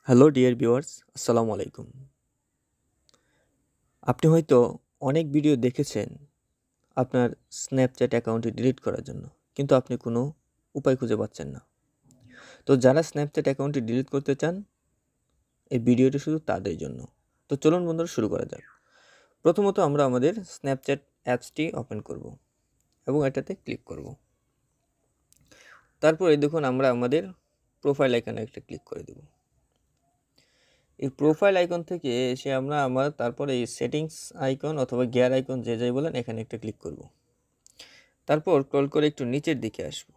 Hello dear viewers, আসসালামু আলাইকুম। আপনি হয়তো অনেক ভিডিও দেখেছেন আপনার স্ন্যাপচ্যাট অ্যাকাউন্টটি ডিলিট করার জন্য, কিন্তু আপনি কোনো উপায় খুঁজে পাচ্ছেন না। তো যারা স্ন্যাপচ্যাট অ্যাকাউন্টটি ডিলিট করতে চান, এই ভিডিওটি শুধু তাদের জন্য। তো চলুন বন্ধুরা, শুরু করা যাক। প্রথমত আমরা আমাদের স্ন্যাপচ্যাট অ্যাপসটি ওপেন করব এবং এটাতে ক্লিক করব। তারপরে দেখুন আমরা আমাদের প্রোফাইল আইকনে একটা ক্লিক করে দেব। এই প্রোফাইল আইকন থেকে এসে আমরা তারপরে এই সেটিংস আইকন অথবা গিয়ার আইকন যে যাই বলেন, এখানে একটা ক্লিক করব। তারপর স্ক্রল করে একটু নিচের দিকে আসব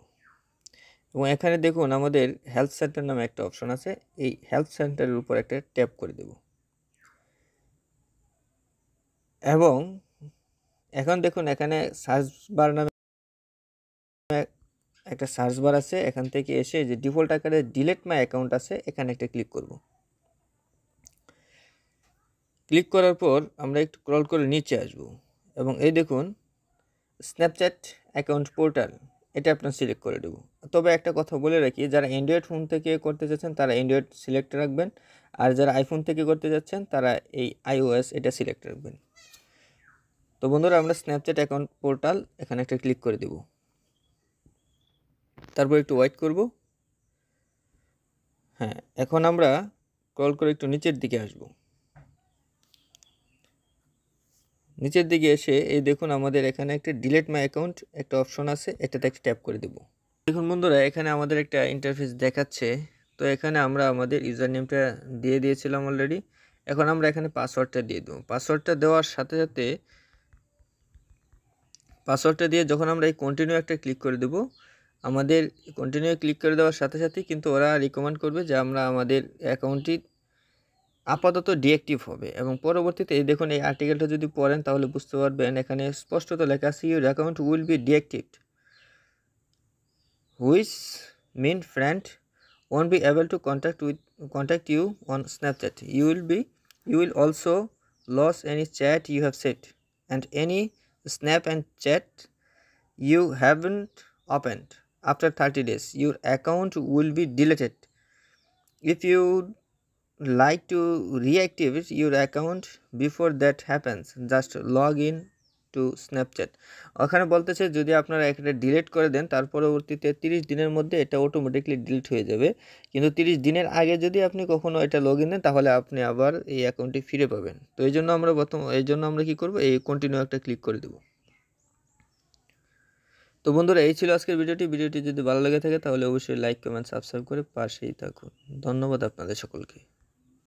এবং এখানে দেখুন আমাদের হেলথ সেন্টার নামে একটা অপশন আছে। এই হেলথ সেন্টারের উপর একটা ট্যাপ করে দেব এবং এখন দেখুন এখানে সার্চ বার নামে একটা সার্চ বার আছে। এখান থেকে এসে যে ডিফল্ট আকারে ডিলিট মাই অ্যাকাউন্ট আছে, এখানে একটা ক্লিক করব। ক্লিক করার পর আমরা একটু স্ক্রল করে নিচে আসব এবং এই দেখুন স্ন্যাপচ্যাট অ্যাকাউন্ট পোর্টাল, এটা আপনার সিলেক্ট করে দেবো। তবে একটা কথা বলে রাখি, যারা অ্যান্ড্রয়েড ফোন থেকে করতে যাচ্ছেন তারা অ্যান্ড্রয়েড সিলেক্ট রাখবেন, আর যারা আইফোন থেকে করতে যাচ্ছেন তারা এই iOS এটা সিলেক্ট রাখবেন। তো বন্ধুরা, আমরা স্ন্যাপচ্যাট অ্যাকাউন্ট পোর্টাল এখানে একটা ক্লিক করে দেব। তারপর একটু ওয়েট করব। হ্যাঁ, এখন আমরা স্ক্রল করে একটু নিচের দিকে আসব। নিচের দিকে এসে এই দেখুন আমাদের এখানে একটা ডিলিট মাই অ্যাকাউন্ট একটা অপশন আছে, এটাতে একটা ট্যাপ করে দেব। দেখুন বন্ধুরা, এখানে আমাদের একটা ইন্টারফেস দেখাচ্ছে। তো এখানে আমরা আমাদের ইউজার নেমটা দিয়ে দিয়েছিলাম অলরেডি। এখন আমরা এখানে পাসওয়ার্ডটা দিয়ে দেবো। পাসওয়ার্ডটা দেওয়ার সাথে সাথে পাসওয়ার্ডটা দিয়ে যখন আমরা এই কন্টিনিউ একটা ক্লিক করে দেব, আমাদের কন্টিনিউ ক্লিক করে দেওয়ার সাথে সাথেই কিন্তু ওরা রিকমেন্ড করবে যে আমাদের অ্যাকাউন্টটি আপাতত ডিঅ্যাক্টিভ হবে এবং পরবর্তীতে এই দেখুন এই আর্টিকেলটা যদি পড়েন তাহলে বুঝতে পারবেন, এখানে স্পষ্টত লেখা আছে your account will be deactivated, which mean friend won't be able to contact you on Snapchat. You will also lose any chat you have set and any snap and chat you haven't opened. After 30 days, your account will be deleted. If you like to reactivate your account before that happens, just log in to Snapchat. ওখানে বলতেছে যদি আপনারা একটা delete করে দেন তার পরবর্তীতে 30 দিনের মধ্যে এটা অটোমেটিকলি ডিলিট হয়ে যাবে, কিন্তু 30 দিনের আগে যদি আপনি কখনো এটা লগ ইন দেন তাহলে আপনি আবার এই অ্যাকাউন্টটি ফিরে পাবেন। তো এই জন্য আমরা কি করব, এই কন্টিনিউ একটা ক্লিক করে দেব। তো বন্ধুরা, এই ছিল আজকের ভিডিওটি যদি ভালো লেগে থাকে তাহলে অবশ্যই লাইক কমেন্ট সাবস্ক্রাইব করে পাশেই থাকুন। ধন্যবাদ আপনাদের সকলকে।